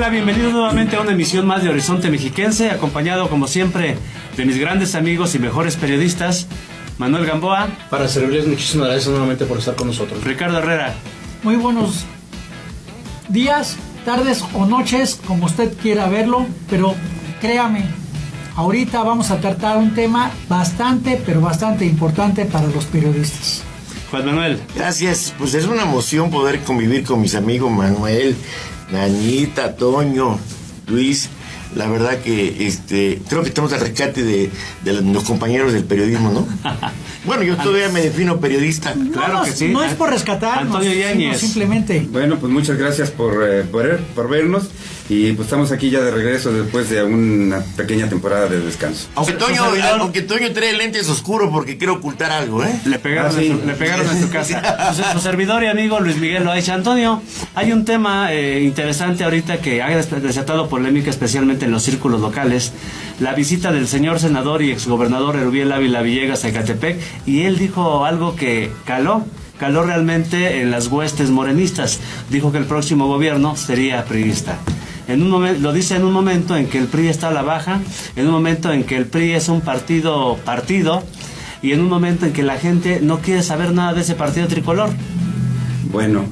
Hola, bienvenidos nuevamente a una emisión más de Horizonte Mexiquense, acompañado como siempre de mis grandes amigos y mejores periodistas, Manuel Gamboa. Para servirles, muchísimas gracias nuevamente por estar con nosotros. Ricardo Herrera. Muy buenos días, tardes o noches, como usted quiera verlo, pero créame, ahorita vamos a tratar un tema bastante, pero bastante importante para los periodistas. Juan Manuel. Gracias, pues es una emoción poder convivir con mis amigos Manuel, Nañita, Toño, Luis. La verdad que creo que estamos al rescate de los compañeros del periodismo, ¿no? Bueno, yo todavía me defino periodista. Claro que sí. No es por rescatarnos, Antonio Yáñez. simplemente. Bueno, pues muchas gracias por vernos. Y pues estamos aquí ya de regreso después de una pequeña temporada de descanso. Aunque Toño trae lentes oscuros porque quiere ocultar algo, ¿eh? Le pegaron en su casa. Su servidor y amigo Luis Miguel Loaiza. Antonio, hay un tema interesante ahorita que ha desatado polémica, especialmente en los círculos locales. La visita del señor senador y exgobernador Erubiel Ávila Villegas a Ecatepec, y él dijo algo que caló realmente en las huestes morenistas. Dijo que el próximo gobierno sería priista. Lo dice en un momento en que el PRI está a la baja, en un momento en que el PRI es un partido, y en un momento en que la gente no quiere saber nada de ese partido tricolor. Bueno,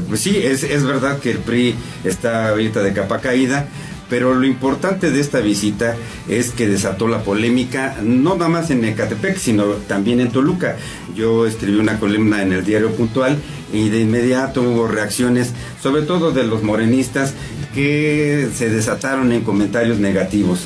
pues sí, es verdad que el PRI está ahorita de capa caída, pero lo importante de esta visita es que desató la polémica, no nada más en Ecatepec, sino también en Toluca. Yo escribí una columna en el diario Puntual y de inmediato hubo reacciones, sobre todo de los morenistas, que se desataron en comentarios negativos.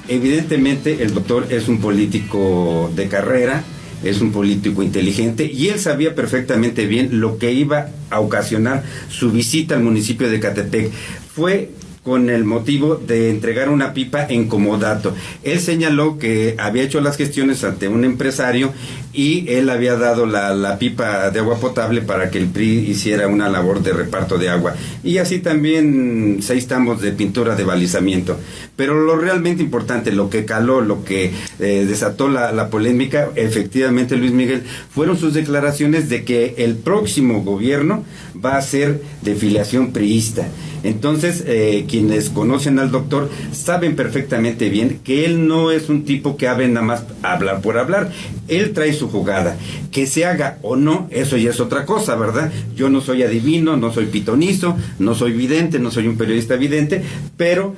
Evidentemente el doctor es un político de carrera, es un político inteligente, y él sabía perfectamente bien lo que iba a ocasionar su visita al municipio de Ecatepec. Fue con el motivo de entregar una pipa en comodato. Él señaló que había hecho las gestiones ante un empresario y él había dado la pipa de agua potable para que el PRI hiciera una labor de reparto de agua. Y así también 6 tambos de pintura de balizamiento. Pero lo realmente importante, lo que caló, lo que desató la polémica, efectivamente, Luis Miguel, fueron sus declaraciones de que el próximo gobierno va a ser de filiación priista. Entonces, quienes conocen al doctor saben perfectamente bien que él no es un tipo que hable nada más hablar por hablar. Él trae su jugada. Que se haga o no, eso ya es otra cosa, ¿verdad? Yo no soy adivino, no soy pitonizo, no soy vidente, no soy un periodista vidente, pero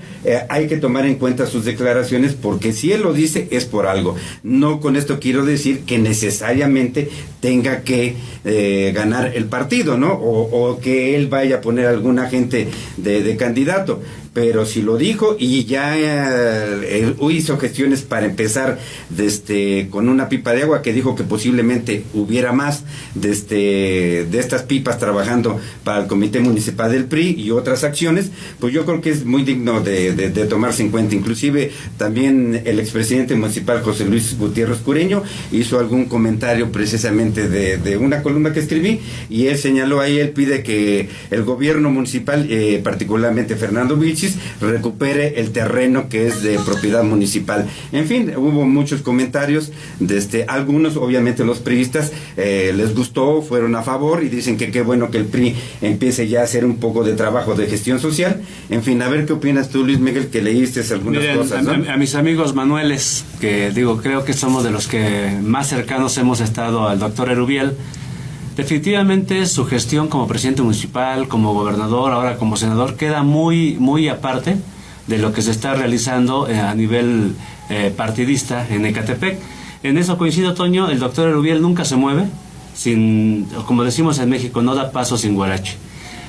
hay que tomar en cuenta sus declaraciones, porque si él lo dice es por algo. No con esto quiero decir que necesariamente tenga que ganar el partido, ¿no? O que él vaya a poner a alguna gente de candidato, pero si lo dijo y ya hizo gestiones para empezar con una pipa de agua, que dijo que posiblemente hubiera más de estas pipas trabajando para el Comité Municipal del PRI y otras acciones, pues yo creo que es muy digno de tomarse en cuenta. Inclusive también el expresidente municipal José Luis Gutiérrez Cureño hizo algún comentario precisamente de una columna que escribí, y él señaló ahí, él pide que el gobierno municipal, particularmente Fernando Vilchis, recupere el terreno que es de propiedad municipal. En fin, hubo muchos comentarios, algunos, obviamente los priistas, les gustó, fueron a favor y dicen que qué bueno que el PRI empiece ya a hacer un poco de trabajo de gestión social. En fin, a ver qué opinas tú, Luis Miguel, que leíste algunas cosas, ¿no? A mis amigos Manueles, que creo que somos de los que más cercanos hemos estado al doctor Erubiel. Definitivamente su gestión como presidente municipal, como gobernador, ahora como senador, queda muy, muy aparte de lo que se está realizando a nivel partidista en Ecatepec. En eso coincido, Toño, el doctor Erubiel nunca se mueve, como decimos en México, no da paso sin guarache.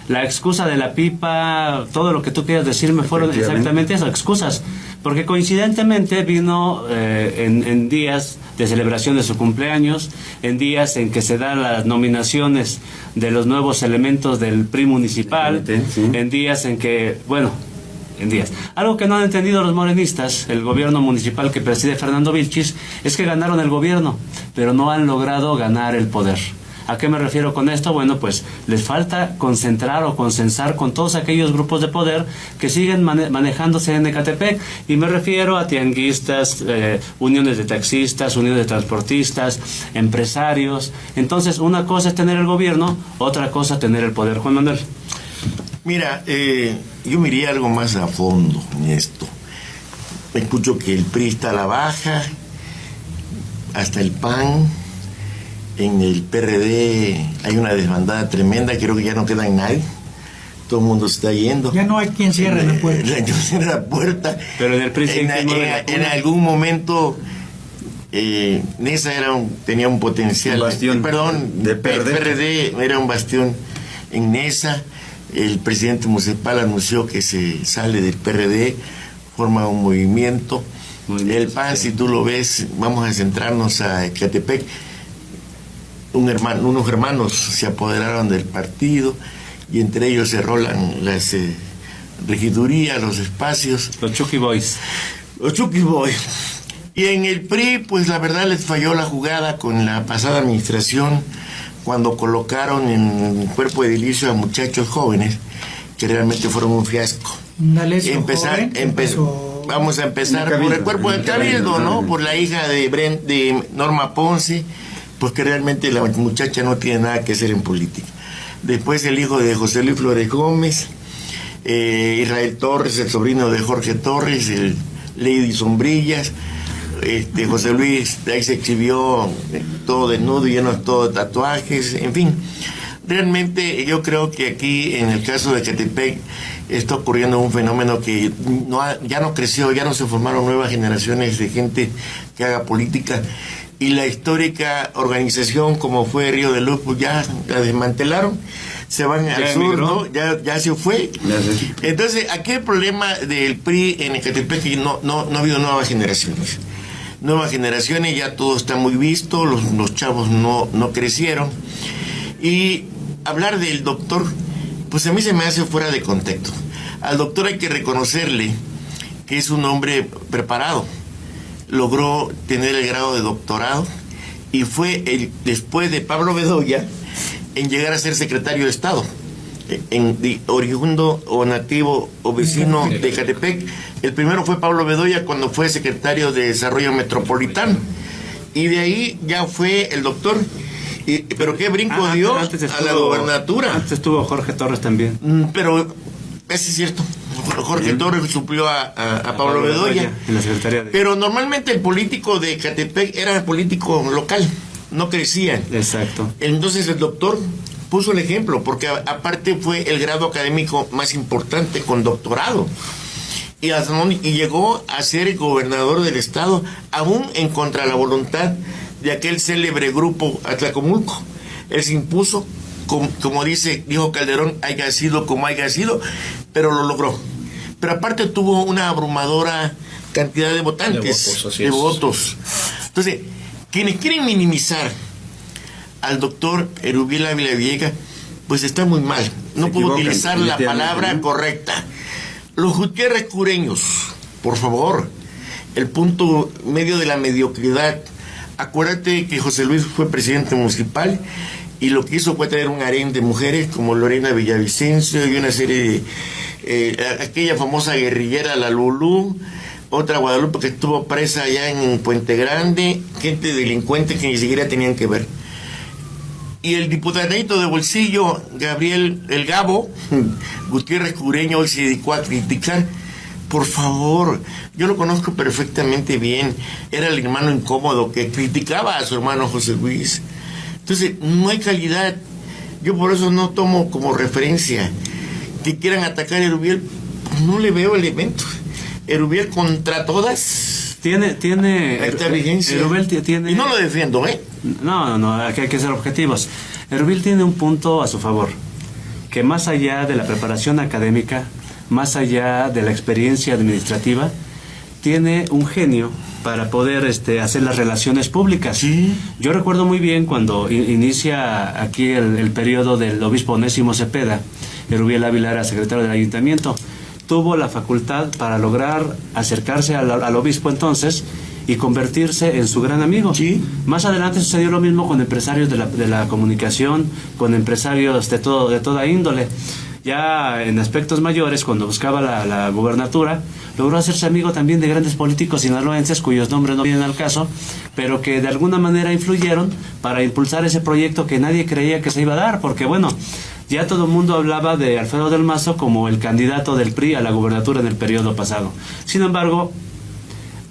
La excusa de la pipa, todo lo que tú quieras decirme fueron exactamente esas excusas, porque coincidentemente vino en días de celebración de su cumpleaños, en días en que se dan las nominaciones de los nuevos elementos del PRI municipal, sí. En días en que, algo que no han entendido los morenistas, el gobierno municipal que preside Fernando Vilchis, es que ganaron el gobierno, pero no han logrado ganar el poder. ¿A qué me refiero con esto? Bueno, pues les falta concentrar o consensar con todos aquellos grupos de poder que siguen manejándose en Ecatepec, y me refiero a tianguistas, uniones de taxistas, uniones de transportistas, empresarios. Entonces, una cosa es tener el gobierno, otra cosa tener el poder. Juan Manuel. Mira, yo me iría algo más a fondo en esto. Escucho que el PRI está a la baja, hasta el PAN, en el PRD hay una desbandada tremenda, creo que ya no queda nadie, todo el mundo se está yendo. Ya no hay quien cierre la puerta. Yo cierro la puerta. Pero en el PRI en algún momento Nesa tenía un potencial. Un bastión de PRD era un bastión en Nesa. El presidente municipal anunció que se sale del PRD, forma un movimiento. El PAN, si tú lo ves, vamos a centrarnos a Ecatepec. Unos hermanos se apoderaron del partido y entre ellos se rolan las regidurías, los espacios. Los Chucky Boys. Los Chucky Boys. Y en el PRI, pues la verdad les falló la jugada con la pasada administración, cuando colocaron en el cuerpo edilicio a muchachos jóvenes que realmente fueron un fiasco. Vamos a empezar por el cuerpo del Cabildo, ¿no? Por la hija de Norma Ponce, pues que realmente la muchacha no tiene nada que hacer en política. Después el hijo de José Luis Flores Gómez, Israel Torres, el sobrino de Jorge Torres, el Lady Sombrillas. José Luis ahí se exhibió todo desnudo, lleno todo de tatuajes, en fin. Realmente yo creo que aquí, en el caso de Ecatepec, está ocurriendo un fenómeno que ya no creció, ya no se formaron nuevas generaciones de gente que haga política, y la histórica organización como fue Río de Luz, pues ya la desmantelaron, se van al sur, ¿no? Ya se fue. Entonces, aquí el problema del PRI en Ecatepec es que no ha habido nuevas generaciones. Ya todo está muy visto, los chavos no crecieron. Y hablar del doctor, pues a mí se me hace fuera de contexto. Al doctor hay que reconocerle que es un hombre preparado. Logró tener el grado de doctorado y fue después de Pablo Bedoya en llegar a ser secretario de Estado, oriundo o nativo o vecino de Ecatepec. El primero fue Pablo Bedoya cuando fue secretario de Desarrollo Metropolitano, y de ahí ya fue el doctor. Pero qué brinco dio a la gobernatura. Antes estuvo Jorge Torres también. Pero ese es cierto. Jorge Torres suplió a Pablo Bedoya en la Secretaría de... Pero normalmente el político de Ecatepec era político local, no crecía. Exacto. Entonces el doctor puso el ejemplo, porque aparte fue el grado académico más importante, con doctorado. Y llegó a ser gobernador del estado, aún en contra de la voluntad de aquel célebre grupo Atlacomulco. Él se impuso, como dijo Calderón, haya sido como haya sido, pero lo logró. Pero aparte tuvo una abrumadora cantidad de votantes, de votos. Entonces, quienes quieren minimizar al doctor Erubiel Ávila Villegas, pues está muy mal. No puedo utilizar la palabra correcta. Los Gutiérrez cureños, por favor, el punto medio de la mediocridad. Acuérdate que José Luis fue presidente municipal y lo que hizo fue traer un harén de mujeres como Lorena Villavicencio y una serie de... aquella famosa guerrillera, la Lulú, otra Guadalupe que estuvo presa allá en Puente Grande, gente delincuente que ni siquiera tenían que ver. Y el diputadito de bolsillo, Gabriel El Gabo Gutiérrez Cureño, hoy se dedicó a criticar. Por favor, yo lo conozco perfectamente bien. Era el hermano incómodo que criticaba a su hermano José Luis. Entonces, no hay calidad. Yo por eso no tomo como referencia que quieran atacar a Erubiel. Pues no le veo elementos. Erubiel contra todas. Tiene esta vigencia. Erubiel tiene... Y no lo defiendo, ¿eh? No, aquí hay que ser objetivos. Erubiel tiene un punto a su favor, que más allá de la preparación académica, más allá de la experiencia administrativa, tiene un genio para poder hacer las relaciones públicas. Sí. Yo recuerdo muy bien cuando inicia aquí el periodo del obispo Onésimo Cepeda. Erubiel Ávila era secretario del ayuntamiento. Tuvo la facultad para lograr acercarse al obispo entonces y convertirse en su gran amigo. Sí. Más adelante sucedió lo mismo con empresarios de la comunicación, con empresarios de toda índole. ya en aspectos mayores, cuando buscaba la gubernatura, logró hacerse amigo también de grandes políticos sinaloenses cuyos nombres no vienen al caso, pero que de alguna manera influyeron para impulsar ese proyecto que nadie creía que se iba a dar, porque bueno, ya todo el mundo hablaba de Alfredo del Mazo como el candidato del PRI a la gubernatura en el periodo pasado. Sin embargo,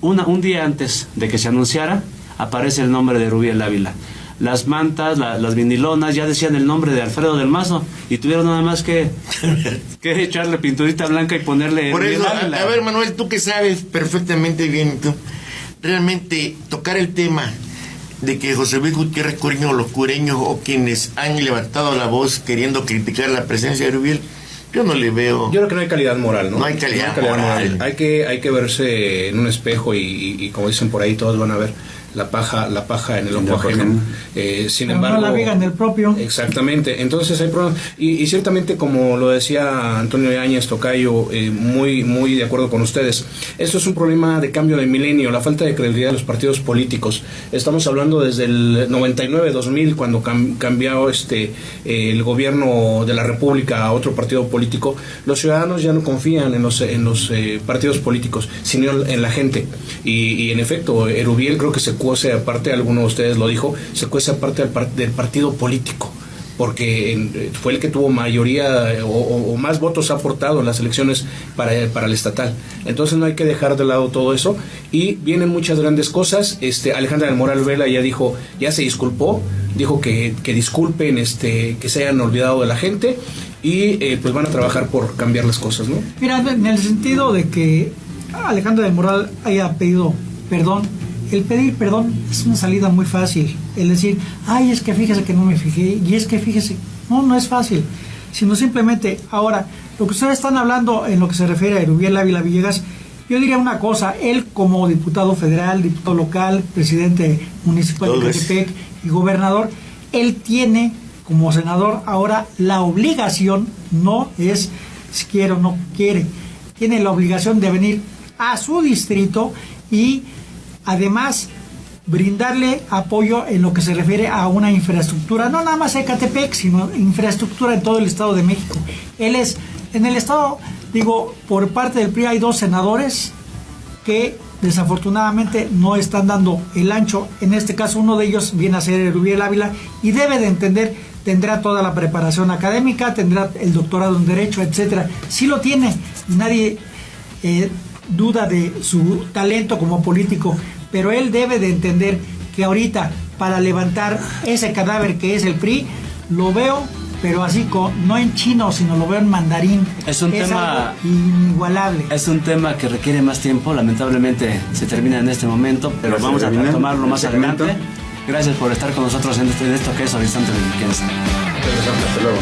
un día antes de que se anunciara, aparece el nombre de Erubiel Ávila. Las mantas, las vinilonas ya decían el nombre de Alfredo del Mazo y tuvieron nada más que echarle pinturita blanca y ponerle por eso, Ávila. a ver, Manuel, tú que sabes perfectamente bien, tú, realmente tocar el tema de que José Luis Gutiérrez Curiño, los cureños o quienes han levantado la voz queriendo criticar la presencia de Erubiel, yo no le veo. Yo creo que no hay calidad moral, ¿no? No hay calidad moral. Hay que verse en un espejo y como dicen por ahí, todos van a ver la paja en el ojo ajeno. Sin pero embargo, no la viga en el propio. Exactamente. Entonces hay problemas. Y ciertamente, como lo decía Antonio Yáñez Tocayo, muy de acuerdo con ustedes. Esto es un problema de cambio de milenio, la falta de credibilidad de los partidos políticos. Estamos hablando desde el 99-2000, cuando cambió el gobierno de la República a otro partido político. Los ciudadanos ya no confían en los partidos políticos, sino en la gente. Y en efecto, Erubiel creo que se cuece aparte, alguno de ustedes lo dijo, se cuece aparte del partido político, porque fue el que tuvo mayoría o más votos ha aportado en las elecciones para el estatal. Entonces no hay que dejar de lado todo eso, y vienen muchas grandes cosas. Alejandra del Moral Vela ya se disculpó, dijo que disculpen que se hayan olvidado de la gente, y pues van a trabajar por cambiar las cosas, ¿no? Mira, en el sentido de que Alejandra del Moral haya pedido perdón, el pedir perdón es una salida muy fácil. El decir, ay, es que fíjese que no me fijé, y es que fíjese, no es fácil, sino simplemente, ahora, lo que ustedes están hablando en lo que se refiere a Erubiel Ávila Villegas, yo diría una cosa: él como diputado federal, diputado local, presidente municipal de Ecatepec y gobernador, él tiene como senador ahora la obligación, no es si quiere o no quiere, tiene la obligación de venir a su distrito y además brindarle apoyo en lo que se refiere a una infraestructura, no nada más Ecatepec, sino infraestructura en todo el Estado de México. Él es, en el Estado, por parte del PRI hay 2 senadores que desafortunadamente no están dando el ancho. En este caso, uno de ellos viene a ser Erubiel Ávila, y debe de entender, tendrá toda la preparación académica, tendrá el doctorado en Derecho, etcétera. Sí lo tiene, nadie duda de su talento como político, pero él debe de entender que ahorita, para levantar ese cadáver que es el PRI, lo veo, pero así, no en chino, sino lo veo en mandarín. Es un tema inigualable. Es un tema que requiere más tiempo, lamentablemente se termina en este momento, pero vamos a retomarlo más adelante. Gracias por estar con nosotros en esto que es Horizonte Mexiquense. Hasta luego.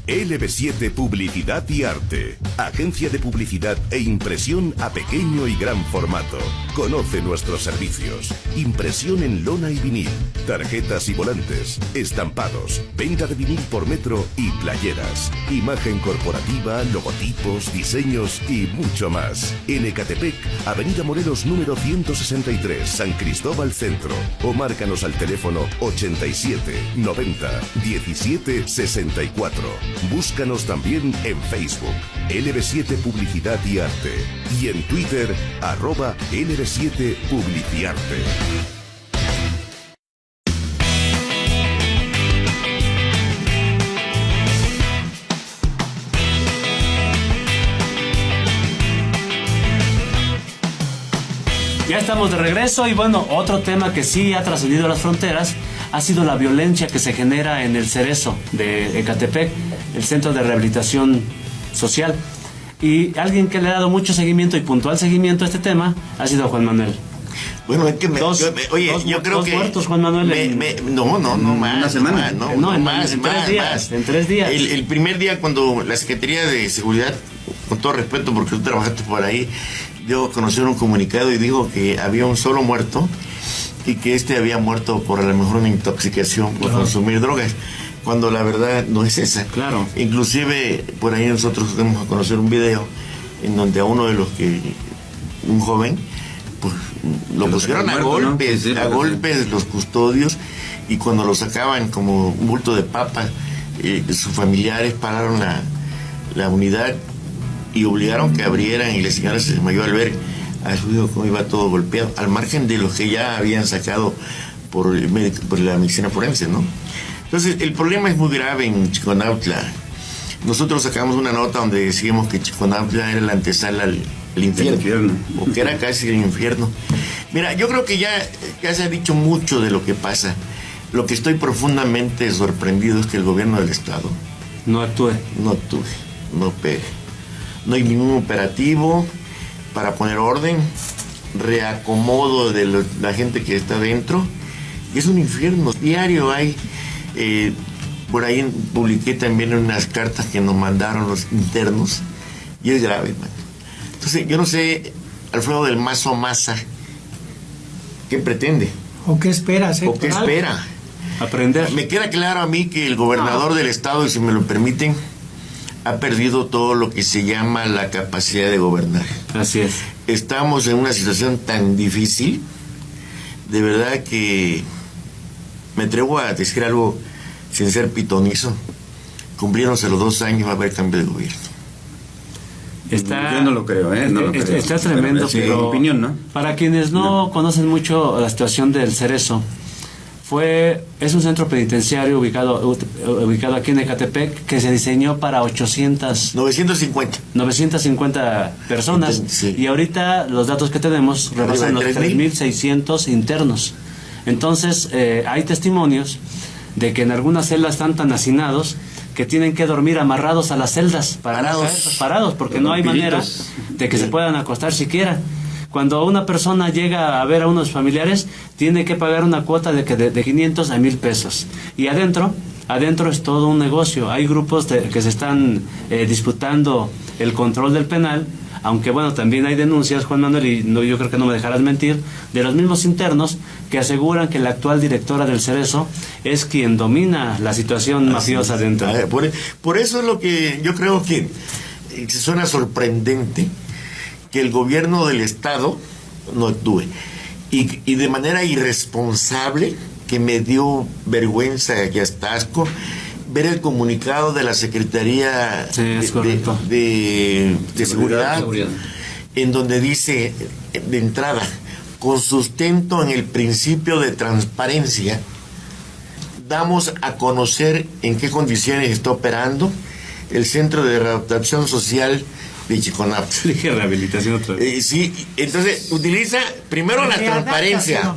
LB7 Publicidad y Arte. Agencia de publicidad e impresión a pequeño y gran formato. Conoce nuestros servicios. Impresión en lona y vinil, tarjetas y volantes, estampados, venta de vinil por metro y playeras. Imagen corporativa, logotipos, diseños y mucho más. En Ecatepec, Avenida Morelos número 163, San Cristóbal Centro. O márcanos al teléfono 87 90 17 64. Búscanos también en Facebook, LB7 Publicidad y Arte, y en Twitter, @LB7 Publiciarte. Ya estamos de regreso, y bueno, otro tema que sí ha trascendido las fronteras ha sido la violencia que se genera en el Cerezo de Ecatepec, el Centro de Rehabilitación Social. Y alguien que le ha dado mucho seguimiento y puntual seguimiento a este tema ha sido Juan Manuel. Bueno, es que yo creo dos que muertos, Juan Manuel. No más. Una semana. En 3 días. El primer día, cuando la Secretaría de Seguridad, con todo respeto porque tú trabajaste por ahí, dio a conocer un comunicado y dijo que había un solo muerto, y que había muerto por a lo mejor una intoxicación por consumir drogas, cuando la verdad no es esa. Claro. Inclusive por ahí nosotros damos a conocer un video en donde a uno de los que un joven, pues lo pusieron a golpes, ¿no? Sí, a golpes los custodios, y cuando lo sacaban como un bulto de papas, sus familiares pararon la unidad y obligaron que abrieran, y la señora se desmayó al ver a su hijo como iba todo golpeado, al margen de los que ya habían sacado por la medicina forense, ¿no? Entonces, el problema es muy grave en Chiconautla. Nosotros sacamos una nota donde decíamos que Chiconautla era la antesala al infierno, o que era casi el infierno. Mira, yo creo que ya se ha dicho mucho de lo que pasa. Lo que estoy profundamente sorprendido es que el gobierno del Estado no actúe, no pegue. No hay ningún operativo para poner orden, reacomodo de la gente que está dentro. Y es un infierno. Diario hay, por ahí publiqué también unas cartas que nos mandaron los internos, y es grave, man. Entonces, yo no sé, Alfredo del Mazo Maza, ¿qué pretende? ¿O qué esperas? ¿O qué espera? Aprender. Me queda claro a mí que el gobernador del estado, y si me lo permiten, ha perdido todo lo que se llama la capacidad de gobernar. Así es. Estamos en una situación tan difícil, de verdad que me atrevo a decir algo sin ser pitonizo. Cumpliéndose los 2 años va a haber cambio de gobierno. Yo no lo creo, no lo creo. Está tremendo, pero opinión, ¿no? Para quienes no conocen mucho la situación del Cerezo, es un centro penitenciario ubicado aquí en Ecatepec, que se diseñó para 950 personas, sí. Y ahorita los datos que tenemos rebasan los 3.600 internos. Entonces, hay testimonios de que en algunas celdas están tan hacinados que tienen que dormir amarrados a las celdas parados, porque no hay manera de que se puedan acostar siquiera. Cuando una persona llega a ver a unos familiares, tiene que pagar una cuota de 500 a 1,000 pesos. Y adentro es todo un negocio. Hay grupos que se están disputando el control del penal, aunque bueno, también hay denuncias, Juan Manuel, y yo creo que no me dejarás mentir, de los mismos internos que aseguran que la actual directora del Cerezo es quien domina la situación mafiosa dentro. Por eso es lo que yo creo que suena sorprendente que el gobierno del Estado no actúe. Y de manera irresponsable, que me dio vergüenza y hasta asco, ver el comunicado de la Secretaría de Seguridad, en donde dice de entrada, con sustento en el principio de transparencia, damos a conocer en qué condiciones está operando el Centro de Readaptación Social de Chiconautla. Dije rehabilitación otra vez. Sí, entonces utiliza primero la transparencia.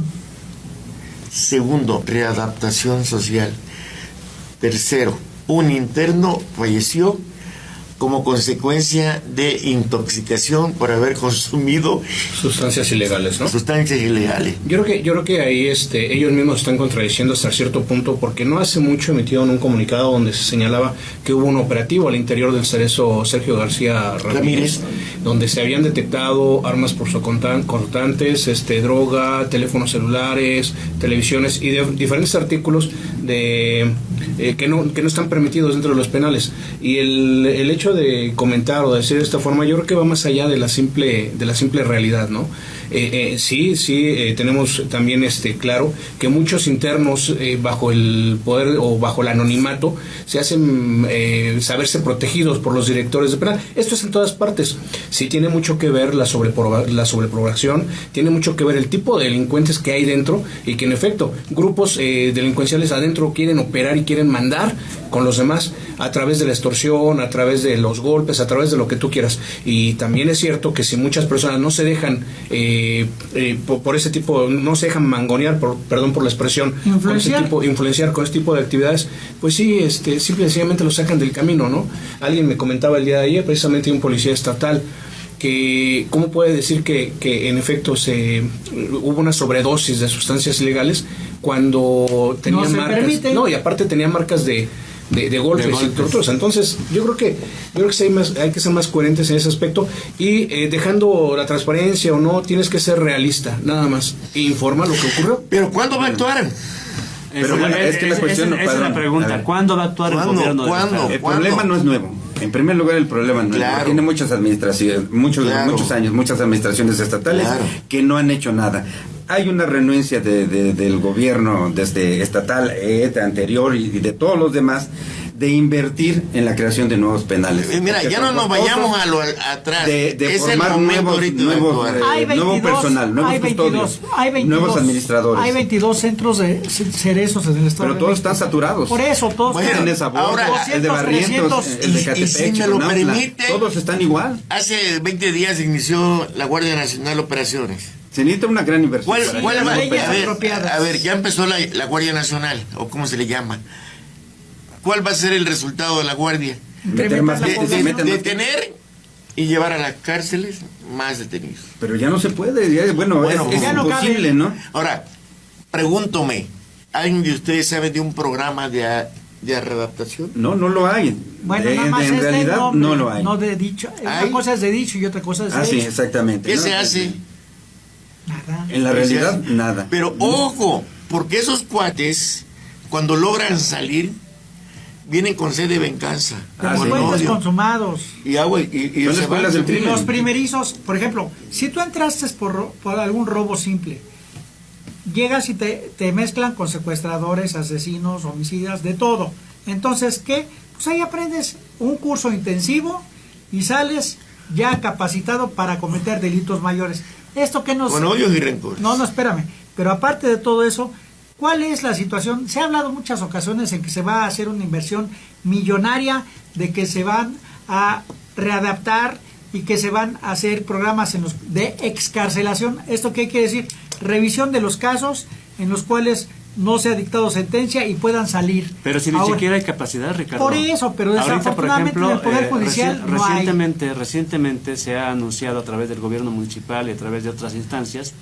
Segundo, readaptación social. Tercero, un interno falleció como consecuencia de intoxicación por haber consumido sustancias ilegales, ¿no? Sustancias ilegales. Yo creo que ahí ellos mismos están contradiciendo hasta cierto punto, porque no hace mucho emitieron un comunicado donde se señalaba que hubo un operativo al interior del Cerezo Sergio García Ramírez, donde se habían detectado armas cortantes, droga, teléfonos celulares, televisiones y diferentes artículos que no están permitidos dentro de los penales. Y el hecho de comentar o de decir de esta forma, yo creo que va más allá de la simple realidad, ¿no? Sí, tenemos también claro que muchos internos bajo el poder o bajo el anonimato se hacen saberse protegidos por los directores de penal. Esto es en todas partes. Sí, tiene mucho que ver la sobrepoblación, tiene mucho que ver el tipo de delincuentes que hay dentro, y que en efecto grupos delincuenciales adentro quieren operar y quieren mandar con los demás a través de la extorsión, a través de los golpes, a través de lo que tú quieras. Y también es cierto que si muchas personas no se dejan por ese tipo, no se dejan mangonear, perdón por la expresión, influenciar con este tipo de actividades, pues sí, simple y sencillamente lo sacan del camino, ¿no? Alguien me comentaba el día de ayer, precisamente un policía estatal, que cómo puede decir que en efecto hubo una sobredosis de sustancias ilegales cuando tenía marcas, y aparte tenía marcas de golpes y torturas. Entonces yo creo que hay que ser más coherentes en ese aspecto, y dejando la transparencia o no, tienes que ser realista, nada más, e informar lo que ocurrió. Pero ¿cuándo va a actuar? Pero bueno, es que la cuestión... esa es la pregunta, ¿cuándo va a actuar el gobierno del Estado? El problema no es nuevo. En primer lugar, el problema no es nuevo. Tiene muchas administraciones, muchos años, muchas administraciones estatales que no han hecho nada. Hay una renuencia del gobierno desde estatal, anterior y de todos los demás de invertir en la creación de nuevos penales. Mira, ya no nos vayamos a lo atrás. De formar nuevo personal, nuevos custodios, nuevos administradores. Hay 22 centros de cerezos en el estado. Pero todos están saturados. Por eso, todos tienen esa ahora, el de Barrientos, el de Catepec, si me lo permite, todos están igual. Hace 20 días inició la Guardia Nacional operaciones. Se necesita una gran inversión. A ver, ya empezó la Guardia Nacional, o cómo se le llama. ¿Cuál va a ser el resultado de la Guardia? Detener y llevar a las cárceles más detenidos. Pero ya no se puede, es imposible, ¿no? Ahora, pregúntome, ¿alguien de ustedes sabe de un programa de readaptación? No lo hay. Bueno, nada más en realidad no lo hay. No de dicho. Una cosa es de dicho y otra cosa es de hecho. Sí, exactamente. ¿Qué se hace? Nada. En la realidad, nada. Pero ojo, porque esos cuates, cuando logran salir, vienen con sed de venganza. Delincuentes consumados. Y Los primerizos, por ejemplo, si tú entraste por algún robo simple, llegas y te mezclan con secuestradores, asesinos, homicidas, de todo. Entonces, ¿qué? Pues ahí aprendes un curso intensivo y sales ya capacitado para cometer delitos mayores. Esto que nos... Con odios y rencores. No, espérame. Pero aparte de todo eso, ¿cuál es la situación? Se ha hablado en muchas ocasiones en que se va a hacer una inversión millonaria, de que se van a readaptar y que se van a hacer programas de excarcelación. ¿Esto qué quiere decir? Revisión de los casos en los cuales no se ha dictado sentencia y puedan salir. Pero si ni siquiera hay capacidad, Ricardo. Por eso, pero desafortunadamente en el Poder Judicial no hay. Recientemente se ha anunciado a través del gobierno municipal y a través de otras instancias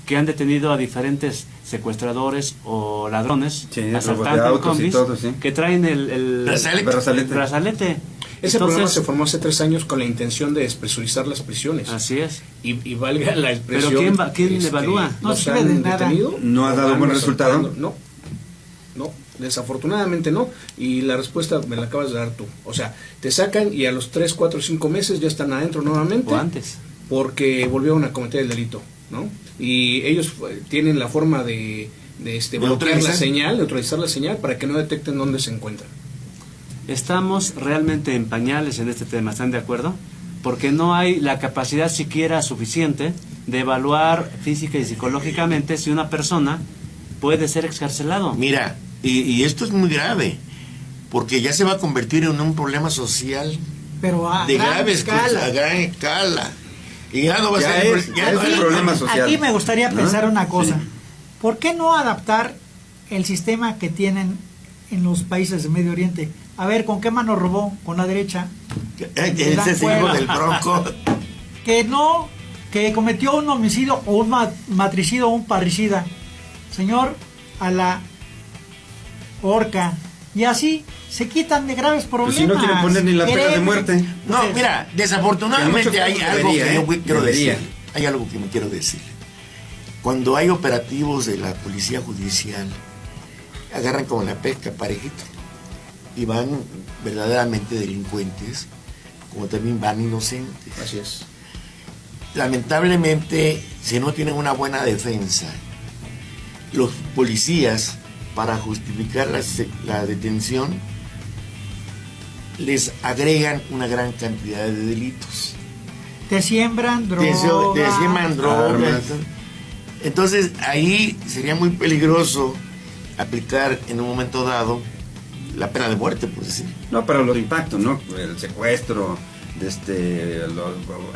que han detenido a diferentes secuestradores o ladrones, asaltantes de combis, que traen el brazalete. Ese programa se formó hace 3 años con la intención de despresurizar las prisiones. Así es. Y valga la expresión. ¿Pero quién evalúa? No sirve de nada. ¿No ha dado buen resultado? No, desafortunadamente no. Y la respuesta me la acabas de dar tú. O sea, te sacan y a los 3, 4, 5 meses ya están adentro nuevamente. O antes. Porque volvieron a cometer el delito, ¿no? Y ellos tienen la forma de bloquear la señal, neutralizar la señal para que no detecten dónde se encuentran. Estamos realmente en pañales en este tema, ¿están de acuerdo? Porque no hay la capacidad siquiera suficiente de evaluar física y psicológicamente si una persona puede ser excarcelado. Mira, y esto es muy grave, porque ya se va a convertir en un problema social pero a gran escala. Y ya no va a ser un problema social. Aquí me gustaría pensar una cosa. Sí. ¿Por qué no adaptar el sistema que tienen en los países de Medio Oriente? A ver, ¿con qué mano robó? Con la derecha. Ese es el hijo del Bronco. Que cometió un homicidio o un matricidio o un parricida. Señor, a la horca. Y así se quitan de graves problemas. Pues si no quieren poner ni la pena de muerte. No, mira, desafortunadamente hay algo que yo quiero decir. Hay algo que me quiero decir. Cuando hay operativos de la policía judicial, agarran como la pesca parejito. Y van verdaderamente delincuentes, como también van inocentes. Así es. Lamentablemente, si no tienen una buena defensa, los policías, para justificar la detención, les agregan una gran cantidad de delitos. Te siembran drogas. Te siembran drogas. Entonces, ahí sería muy peligroso aplicar en un momento dado la pena de muerte, por decir. No, para los impactos, ¿no? El secuestro,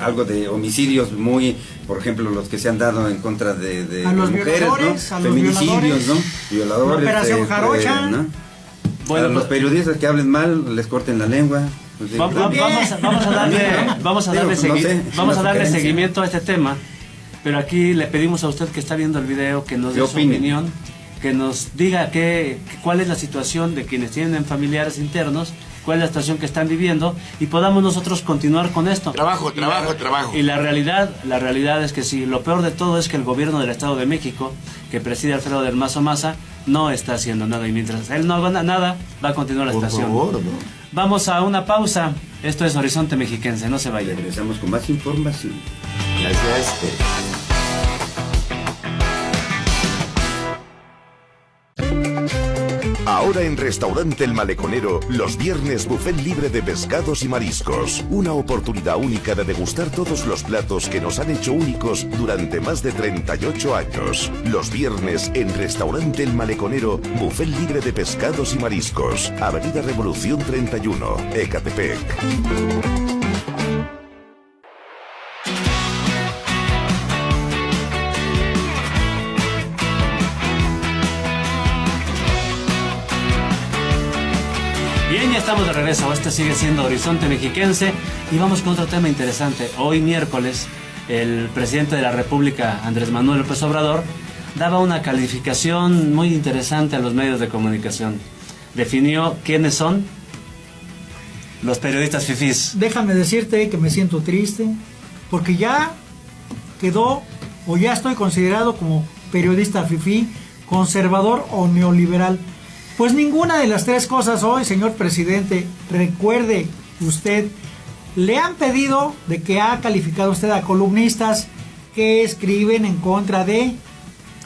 algo de homicidios muy, por ejemplo, los que se han dado en contra de mujeres, ¿no? Feminicidios, ¿no? Violadores. Operación Jarocha. ¿no? Bueno, a los periodistas que hablen mal, les corten la lengua. Pues, vamos a darle seguimiento a este tema, pero aquí le pedimos a usted que está viendo el video que nos dé su opinión, que nos diga cuál es la situación de quienes tienen familiares internos, cuál es la situación que están viviendo y podamos nosotros continuar con esto. Trabajo. Y la realidad es que sí, lo peor de todo es que el gobierno del Estado de México, que preside Alfredo del Mazo Maza, no está haciendo nada, y mientras él no haga nada, va a continuar la Por estación. favor, ¿no? Vamos a una pausa. Esto es Horizonte Mexiquense, no se vayan. Regresamos con más información. Gracias. Ahora en Restaurante El Maleconero, los viernes buffet libre de pescados y mariscos. Una oportunidad única de degustar todos los platos que nos han hecho únicos durante más de 38 años. Los viernes en Restaurante El Maleconero, buffet libre de pescados y mariscos. Avenida Revolución 31, Ecatepec. Bien, ya estamos de regreso. Este sigue siendo Horizonte Mexiquense y vamos con otro tema interesante. Hoy miércoles, el presidente de la República, Andrés Manuel López Obrador, daba una calificación muy interesante a los medios de comunicación. Definió quiénes son los periodistas fifís. Déjame decirte que me siento triste porque ya quedó o ya estoy considerado como periodista fifí, conservador o neoliberal. Pues ninguna de las tres cosas hoy, señor presidente. Recuerde usted, le han pedido de que ha calificado usted a columnistas que escriben en contra de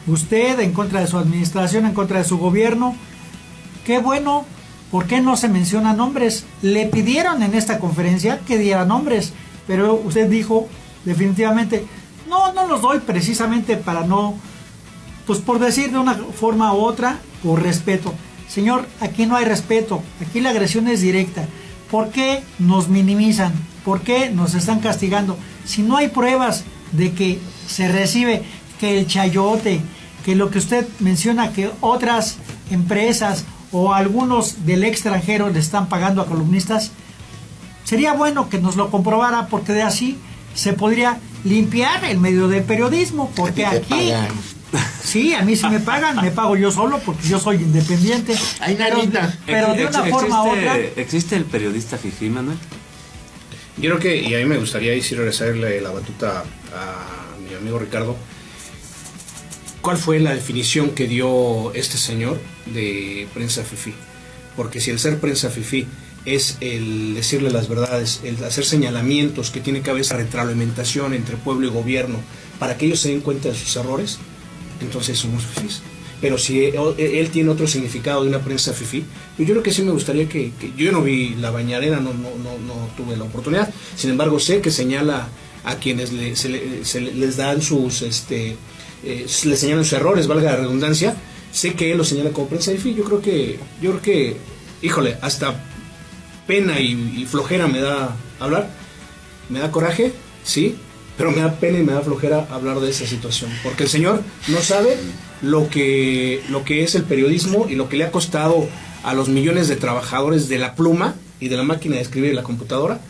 usted, en contra de su administración, en contra de su gobierno. Qué bueno, ¿por qué no se mencionan nombres? Le pidieron en esta conferencia que diera nombres, pero usted dijo definitivamente, no los doy precisamente para no, pues por decir de una forma u otra, por respeto. Señor, aquí no hay respeto, aquí la agresión es directa. ¿Por qué nos minimizan? ¿Por qué nos están castigando? Si no hay pruebas de que se recibe, que el chayote, que lo que usted menciona, que otras empresas o algunos del extranjero le están pagando a columnistas, sería bueno que nos lo comprobara, porque de así se podría limpiar el medio del periodismo, porque aquí... Sí, a mí sí me pagan, me pago yo solo porque yo soy independiente. Ay, nanita. Pero de una forma u otra... ¿Existe el periodista fifí, Manuel? Yo creo que, y a mí me gustaría ahí sí regresarle la batuta a mi amigo Ricardo. ¿Cuál fue la definición que dio este señor de prensa fifí? Porque si el ser prensa fifí es el decirle las verdades, el hacer señalamientos, que tiene que haber esa retroalimentación entre pueblo y gobierno para que ellos se den cuenta de sus errores, entonces somos fifís. Pero si él tiene otro significado de una prensa fifí, yo creo que sí me gustaría que yo no vi La Bañadera, no tuve la oportunidad. Sin embargo, sé que señala a quienes les dan sus les señalan sus errores, valga la redundancia. Sé que él lo señala como prensa fifí. Yo creo que híjole, hasta pena y flojera me da hablar. Me da coraje, sí, pero me da pena y me da flojera hablar de esa situación, porque el señor no sabe lo que es el periodismo y lo que le ha costado a los millones de trabajadores de la pluma y de la máquina de escribir y la computadora,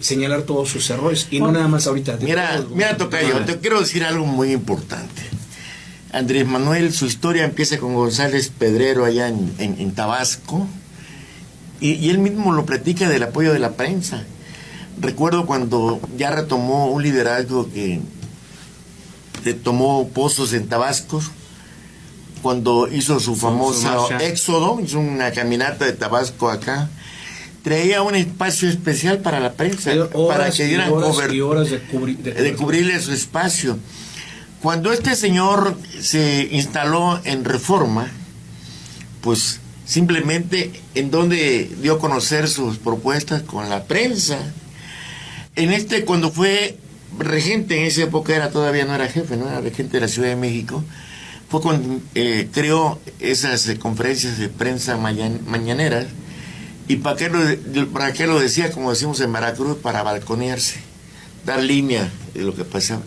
señalar todos sus errores, y no nada más ahorita. Mira, Tocayo, te quiero decir algo muy importante. Andrés Manuel, su historia empieza con González Pedrero allá en Tabasco, y él mismo lo platica del apoyo de la prensa. Recuerdo cuando ya retomó un liderazgo que tomó pozos en Tabasco, cuando hizo su famoso éxodo, hizo una caminata de Tabasco acá, traía un espacio especial para la prensa, para que dieran horas de cubrirle su espacio. Cuando este señor se instaló en Reforma, pues simplemente en donde dio a conocer sus propuestas con la prensa. Cuando fue regente, en esa época todavía no era jefe, no era regente de la Ciudad de México, fue cuando creó esas conferencias de prensa mañaneras. ¿Y para qué lo decía, como decimos en Veracruz? Para balconearse, dar línea de lo que pasaba.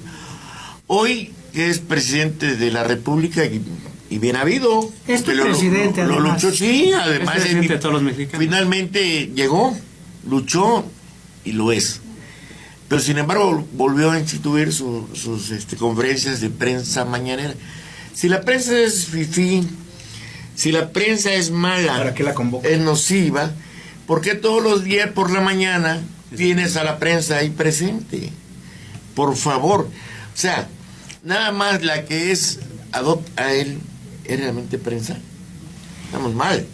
Hoy, que es presidente de la República, y bien habido, es tu presidente, lo luchó, sí, además es presidente de todos los mexicanos. Finalmente llegó, luchó y lo es. Pero sin embargo volvió a instituir sus conferencias de prensa mañanera. Si la prensa es fifí, si la prensa es mala, ¿para qué la convoca? Es nociva, ¿por qué todos los días por la mañana tienes a la prensa ahí presente? Por favor. O sea, nada más la que es adopta a él, es realmente prensa. Estamos mal.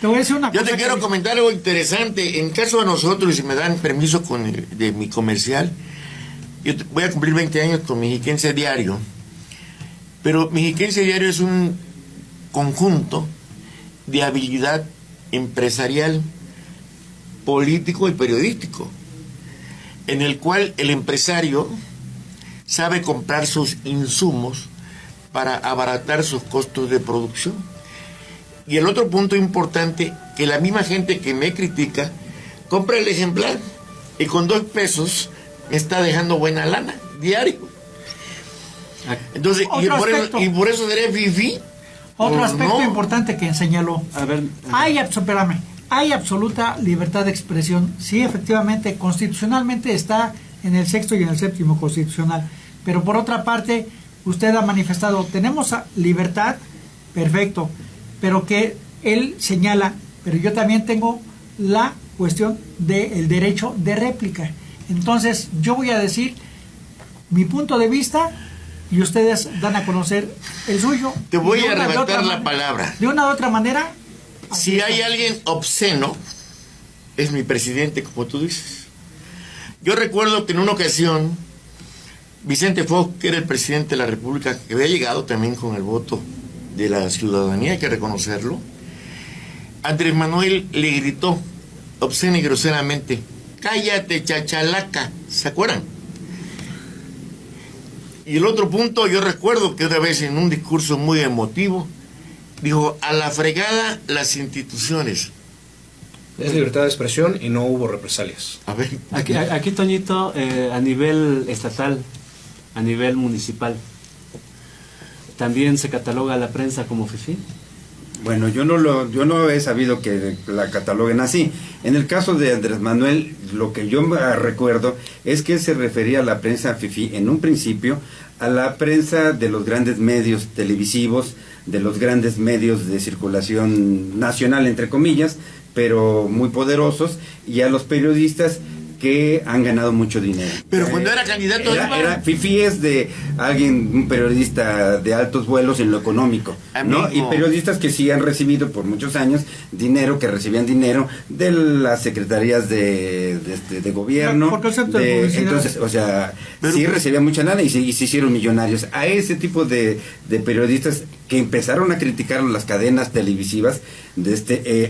Te voy a decir una Yo cosa te quiero comentar algo interesante. En caso de nosotros, y si me dan permiso de mi comercial, voy a cumplir 20 años con Mexiquense Diario. Pero Mexiquense Diario es un conjunto de habilidad empresarial, político y periodístico, en el cual el empresario sabe comprar sus insumos para abaratar sus costos de producción. Y el otro punto importante, que la misma gente que me critica compra el ejemplar y con 2 pesos me está dejando buena lana diario. Entonces, y por eso seré fifí. Otro aspecto no. importante que señaló. A ver, Hay absoluta libertad de expresión. Sí, efectivamente, constitucionalmente está en el 6º y en el 7º constitucional. Pero por otra parte, usted ha manifestado, tenemos libertad, perfecto, pero que él señala, pero yo también tengo la cuestión del derecho de réplica. Entonces, yo voy a decir mi punto de vista y ustedes dan a conocer el suyo. Te voy a arrebatar la palabra. De una u otra manera. Si hay alguien obsceno, es mi presidente, como tú dices. Yo recuerdo que en una ocasión, Vicente Fox, que era el presidente de la República, que había llegado también con el voto de la ciudadanía, hay que reconocerlo, Andrés Manuel le gritó obscena y groseramente: cállate, chachalaca. ¿Se acuerdan? Y el otro punto, yo recuerdo que una vez en un discurso muy emotivo dijo: a la fregada las instituciones. Es libertad de expresión y no hubo represalias. A ver, aquí Toñito, a nivel estatal, a nivel municipal, ¿también se cataloga a la prensa como fifí? Bueno, yo no he sabido que la cataloguen así. En el caso de Andrés Manuel, lo que yo recuerdo es que se refería a la prensa fifí en un principio a la prensa de los grandes medios televisivos, de los grandes medios de circulación nacional, entre comillas, pero muy poderosos, y a los periodistas que han ganado mucho dinero. pero cuando era candidato era fifí es de alguien, un periodista de altos vuelos en lo económico, ¿no? Amigo. Y periodistas que sí han recibido por muchos años dinero, que recibían dinero de las secretarías de gobierno. Por concepto de publicidad. Entonces, o sea, Pero- sí recibían mucha lana y se hicieron millonarios. A ese tipo de periodistas que empezaron a criticar las cadenas televisivas,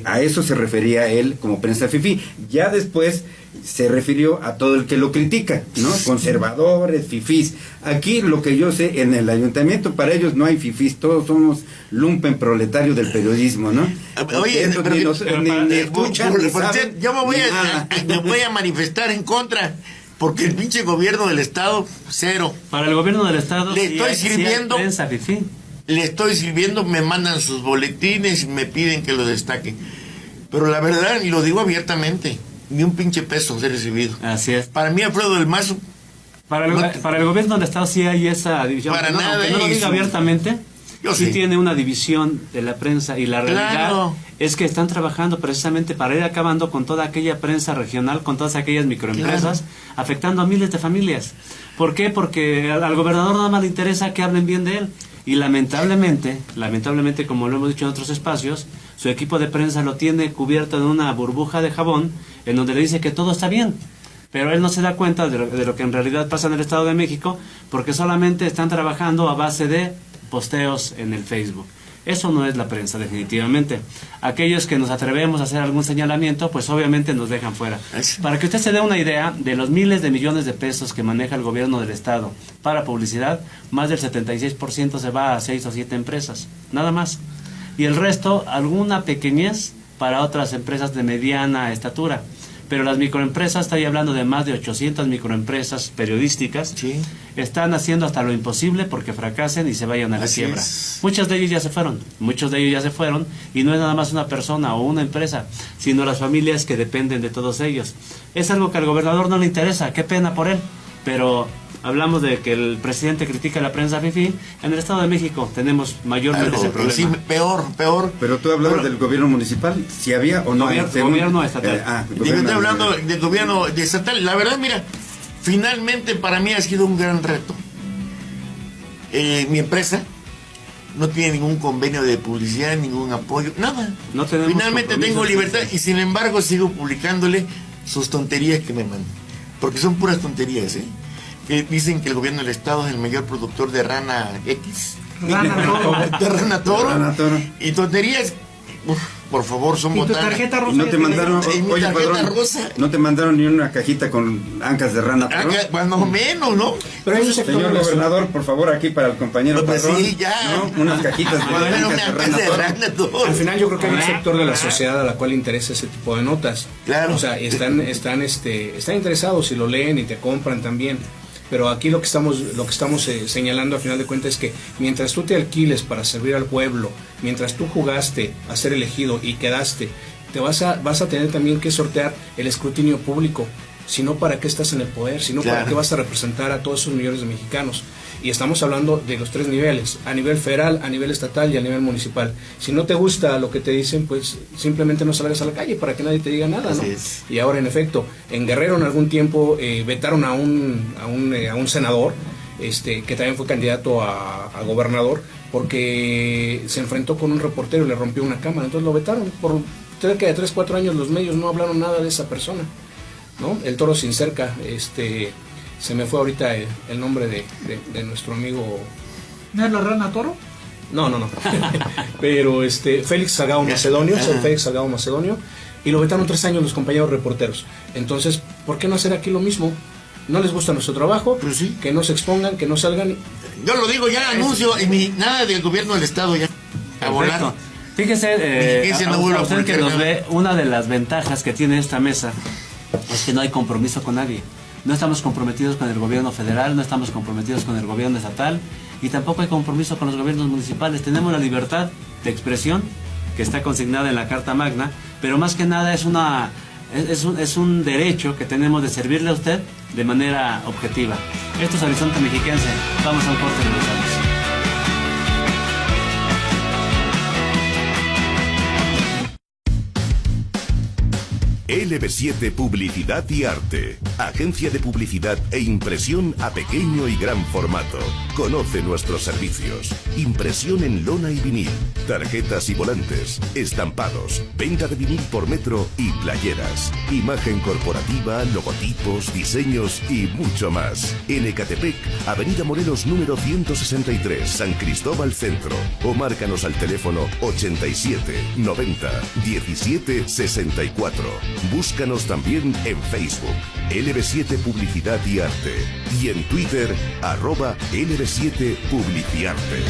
a eso se refería él como prensa fifí. Ya después se refirió a todo el que lo critica, ¿no? Conservadores, fifís. Aquí lo que yo sé, en el ayuntamiento para ellos no hay fifís, todos somos lumpen proletarios del periodismo, ¿no? Oye, Estos pero- ni nos- pero ni- para- ni escuchan, ni por saben, cierto, yo me voy a manifestar en contra, porque el pinche gobierno del estado, cero. Para el gobierno del estado Le sí estoy hay- sí hay sirviendo. prensa fifí. Le estoy sirviendo, me mandan sus boletines y me piden que lo destaque. Pero la verdad, y lo digo abiertamente, ni un pinche peso he recibido. Así es. Para mí, Alfredo del Mazo, Para el gobierno del estado sí hay esa división. Para nada, aunque no lo diga eso. abiertamente, Yo sí sí. tiene una división de la prensa, y la realidad Claro. es que están trabajando precisamente para ir acabando con toda aquella prensa regional, con todas aquellas microempresas, afectando a miles de familias. ¿Por qué? Porque al gobernador nada más le interesa que hablen bien de él. Y lamentablemente, como lo hemos dicho en otros espacios, su equipo de prensa lo tiene cubierto en una burbuja de jabón, en donde le dice que todo está bien. Pero él no se da cuenta de lo que en realidad pasa en el Estado de México, porque solamente están trabajando a base de posteos en el Facebook. Eso no es la prensa, definitivamente. Aquellos que nos atrevemos a hacer algún señalamiento, pues obviamente nos dejan fuera. Para que usted se dé una idea de los miles de millones de pesos que maneja el gobierno del Estado para publicidad, más del 76% se va a 6 o 7 empresas, nada más. Y el resto, alguna pequeñez para otras empresas de mediana estatura. Pero las microempresas, estoy hablando de más de 800 microempresas periodísticas, Sí. están haciendo hasta lo imposible porque fracasen y se vayan a la Así quiebra. es. Muchos de ellos ya se fueron, y no es nada más una persona o una empresa, sino las familias que dependen de todos ellos. Es algo que al gobernador no le interesa, qué pena por él, pero hablamos de que el presidente critica a la prensa fifí. En el Estado de México tenemos mayormente ese problema. sí, peor. Pero tú hablabas Bueno, del gobierno municipal, si había o no. Gobierno estatal. Yo estoy hablando del gobierno de estatal. La verdad, mira, finalmente para mí ha sido un gran reto. Mi empresa no tiene ningún convenio de publicidad, ningún apoyo, nada. No tenemos Finalmente tengo compromisos. libertad y sin embargo sigo publicándole sus tonterías que me mandan. Porque son puras tonterías, ¿eh? Que dicen que el gobierno del estado es el mayor productor de rana X. Rana toro. De rana toro. Rana toro. Y tonterías, por favor, son ¿Y tu botanas. tarjeta rosa? Y no te mandaron, Y mi oye, tarjeta padrón, rosa. no te mandaron ni una cajita con ancas de rana. Ah, toro? más o menos, ¿no? Pero hay un sector Señor de la sociedad- gobernador, por favor, aquí para el compañero Pues padrón, sí, ya. ¿no? Unas cajitas de Bueno, ancas una de ancas rana de toro. rana toro. Al final yo creo que hay un sector de la sociedad a la cual le interesa ese tipo de notas. Claro. O sea, están interesados y lo leen y te compran también. Pero aquí lo que estamos señalando a final de cuentas es que mientras tú te alquiles para servir al pueblo, mientras tú jugaste a ser elegido y quedaste, te vas a tener también que sortear el escrutinio público. Si no, ¿para qué estás en el poder? Si no, ¿para Claro. qué vas a representar a todos esos millones de mexicanos? Y estamos hablando de los 3 niveles, a nivel federal, a nivel estatal y a nivel municipal. Si no te gusta lo que te dicen, pues simplemente no salgas a la calle para que nadie te diga nada, ¿no? Así es. Y ahora, en efecto, en Guerrero en algún tiempo vetaron a un senador que también fue candidato a gobernador porque se enfrentó con un reportero y le rompió una cámara. Entonces lo vetaron. Por cerca de 3, 4 años los medios no hablaron nada de esa persona, ¿no? El toro sin cerca, se me fue ahorita el nombre de nuestro amigo. ¿No es la rana toro? No. Pero Félix Salgado Macedonio, Félix Salgado Macedonio, y lo vetaron 3 años los compañeros reporteros. Entonces, ¿por qué no hacer aquí lo mismo? ¿No les gusta nuestro trabajo? Pues sí. Que no se expongan, que no salgan. Yo lo digo, ya anuncio, nada del gobierno del estado ya. A volar. Perfecto. Fíjese, Mexiquense no vuelva a a usted que publicar nos nada. ve, una de las ventajas que tiene esta mesa es que no hay compromiso con nadie. No estamos comprometidos con el gobierno federal, no estamos comprometidos con el gobierno estatal y tampoco hay compromiso con los gobiernos municipales. Tenemos la libertad de expresión que está consignada en la Carta Magna, pero más que nada es un derecho que tenemos de servirle a usted de manera objetiva. Esto es Horizonte Mexiquense. Vamos a un corte y regresamos. LB7 Publicidad y Arte. Agencia de publicidad e impresión a pequeño y gran formato. Conoce nuestros servicios. Impresión en lona y vinil. Tarjetas y volantes. Estampados. Venta de vinil por metro y playeras. Imagen corporativa, logotipos, diseños y mucho más. En Ecatepec, Avenida Morelos número 163, San Cristóbal Centro. O márcanos al teléfono 87 90 17 64. Búscanos también en Facebook, LB7 Publicidad y Arte, y en Twitter, @LB7 Publiciarte.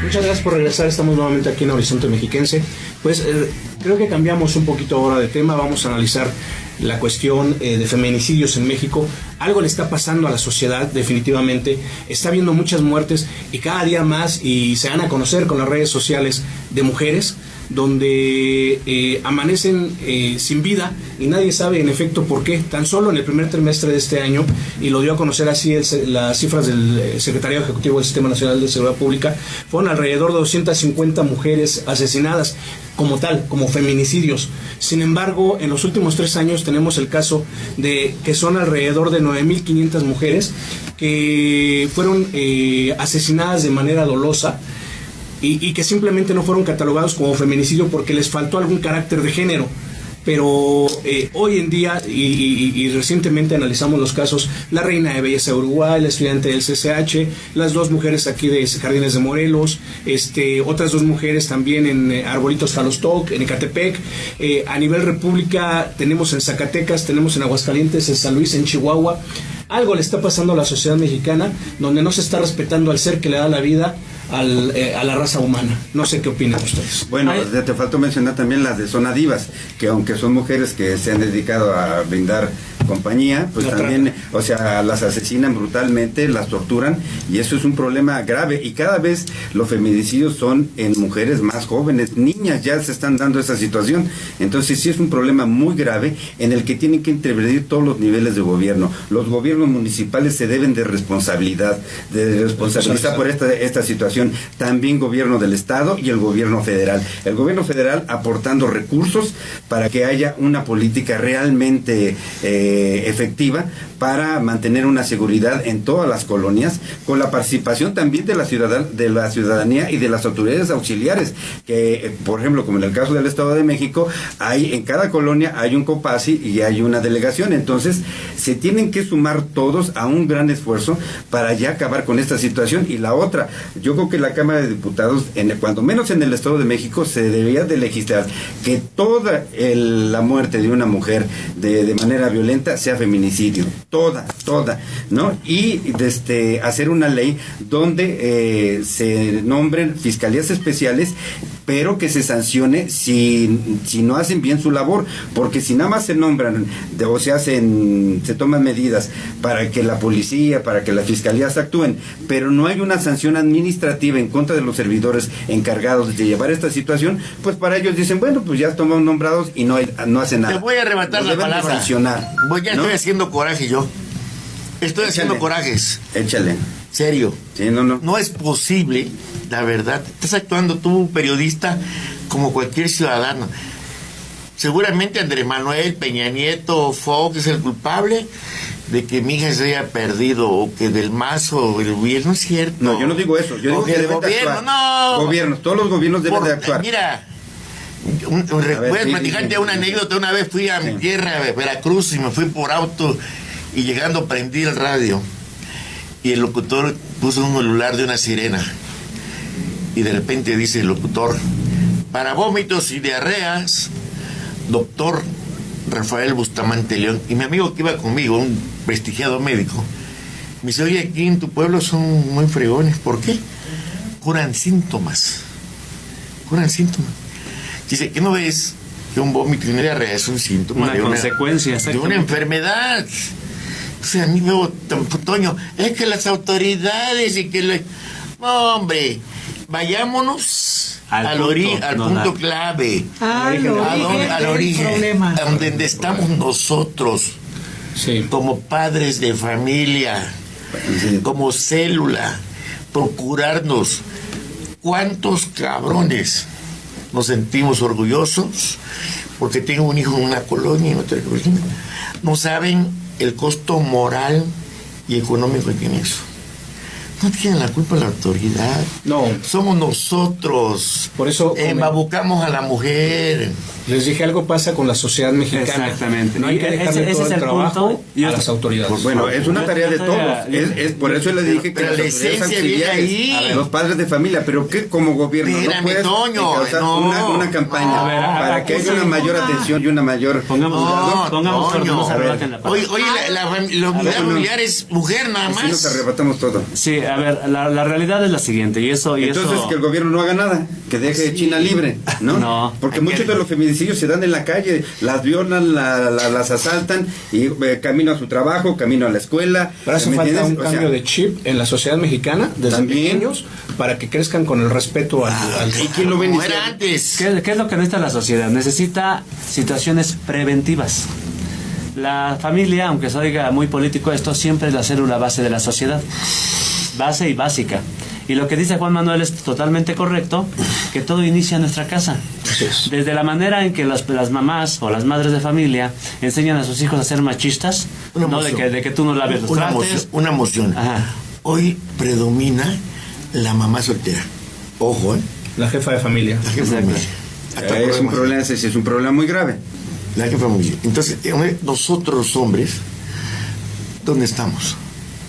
Muchas gracias por regresar, estamos nuevamente aquí en Horizonte Mexiquense. Pues creo que cambiamos un poquito ahora de tema, vamos a analizar la cuestión de feminicidios en México. Algo le está pasando a la sociedad, definitivamente. Está habiendo muchas muertes y cada día más, y se van a conocer con las redes sociales, de mujeres donde amanecen sin vida y nadie sabe en efecto por qué. Tan solo en el primer trimestre de este año, y lo dio a conocer así las cifras del Secretariado Ejecutivo del Sistema Nacional de Seguridad Pública, fueron alrededor de 250 mujeres asesinadas como tal, como feminicidios. Sin embargo, en los últimos 3 años tenemos el caso de que son alrededor de 9.500 mujeres que fueron asesinadas de manera dolosa, y que simplemente no fueron catalogados como feminicidio porque les faltó algún carácter de género. Pero hoy en día, y recientemente analizamos los casos, la reina de belleza de Uruguay, la estudiante del CCH, las 2 mujeres aquí de Jardines de Morelos, otras 2 mujeres también en Arbolitos Jalostoc, en Ecatepec. A nivel república tenemos en Zacatecas, tenemos en Aguascalientes, en San Luis, en Chihuahua. Algo le está pasando a la sociedad mexicana donde no se está respetando al ser que le da la vida a la raza humana. No sé qué opinan ustedes. Bueno, te faltó mencionar también las de Zona Divas, que aunque son mujeres que se han dedicado a brindar compañía, pues también, o sea, las asesinan brutalmente, las torturan, y eso es un problema grave, y cada vez los feminicidios son en mujeres más jóvenes, niñas ya se están dando esa situación. Entonces sí es un problema muy grave en el que tienen que intervenir todos los niveles de gobierno. Los gobiernos municipales se deben de responsabilizar por esta situación, también gobierno del estado y el gobierno federal. El gobierno federal aportando recursos para que haya una política realmente efectiva para mantener una seguridad en todas las colonias, con la participación también de la ciudadanía y de las autoridades auxiliares, que por ejemplo, como en el caso del Estado de México, en cada colonia hay un COPASI y hay una delegación. Entonces se tienen que sumar todos a un gran esfuerzo para ya acabar con esta situación. Y la otra, yo creo que la Cámara de Diputados, cuando menos en el Estado de México, se debería de legislar que toda la muerte de una mujer de manera violenta sea feminicidio, toda, ¿no? Y hacer una ley donde se nombren fiscalías especiales, pero que se sancione si no hacen bien su labor, porque si nada más se nombran o se toman medidas para que la policía, para que las fiscalías actúen, pero no hay una sanción administrativa en contra de los servidores encargados de llevar esta situación, pues para ellos dicen, bueno, pues ya estamos nombrados y no hacen nada. Te voy a arrebatar la palabra. Estoy haciendo coraje yo. Estoy haciendo corajes. Échale. Serio. Sí, no. No es posible, la verdad. Estás actuando tú, periodista, como cualquier ciudadano. Seguramente Andrés Manuel, Peña Nieto, Fox es el culpable de que mi hija se haya perdido, o que Del Mazo, el gobierno, no es cierto. No, yo no digo eso. Yo digo que deben de actuar. No. Gobiernos, todos los gobiernos deben de actuar. Mira, voy a platicarte una anécdota. Una vez fui a mi tierra, Veracruz, y me fui por auto, y llegando prendí el radio, y el locutor puso un celular de una sirena, y de repente dice el locutor: para vómitos y diarreas, doctor Rafael Bustamante León. Y mi amigo que iba conmigo, un prestigiado médico, me dice: oye, aquí en tu pueblo son muy fregones. ¿Por qué? Curan síntomas. Dice: ¿qué no ves que un vómito y una diarrea es un síntoma de consecuencia de una enfermedad? O sea, a mí luego, Toño, es que las autoridades y que no, hombre, vayámonos al punto clave, al origen, a donde estamos nosotros, como padres de familia, como célula, procurarnos. ¿Cuántos cabrones nos sentimos orgullosos porque tengo un hijo en una colonia y en otra colonia? No saben el costo moral y económico que tiene eso. No tienen la culpa la autoridad. No. Somos nosotros. Por eso embabucamos a la mujer. Les dije, algo pasa con la sociedad mexicana. Exactamente. No hay que dejarle todo el trabajo a las autoridades. Pues bueno, es una tarea de todos. Es por eso les dije que las autoridades auxiliares, los padres de familia, pero que como gobierno no puedes causar una campaña para que haya una mayor atención y una mayor... Pongamos Oye, los familiares, mujer nada más. Así nos arrebatamos todo. Sí, a ver, la realidad es la siguiente, Entonces que el gobierno no haga nada, que deje China libre, ¿no? No. Porque muchos de los feminicidios se dan en la calle, las violan, las asaltan, y camino a su trabajo, camino a la escuela. Pero hace falta un cambio de chip en la sociedad mexicana, desde pequeños, para que crezcan con el respeto al ¿y quién lo ven antes? ¿Qué es lo que necesita la sociedad? Necesita situaciones preventivas. La familia, aunque se oiga muy político esto, siempre es la célula base de la sociedad, base y básica. Y lo que dice Juan Manuel es totalmente correcto, que todo inicia en nuestra casa. Desde la manera en que las mamás o las madres de familia enseñan a sus hijos a ser machistas, no de que tú no laves los trastes. Una emoción. Ajá. Hoy predomina la mamá soltera. Ojo, la jefa de familia. La jefa de familia. Es un problema muy grave. La jefa de familia. Entonces, nosotros hombres, ¿dónde estamos?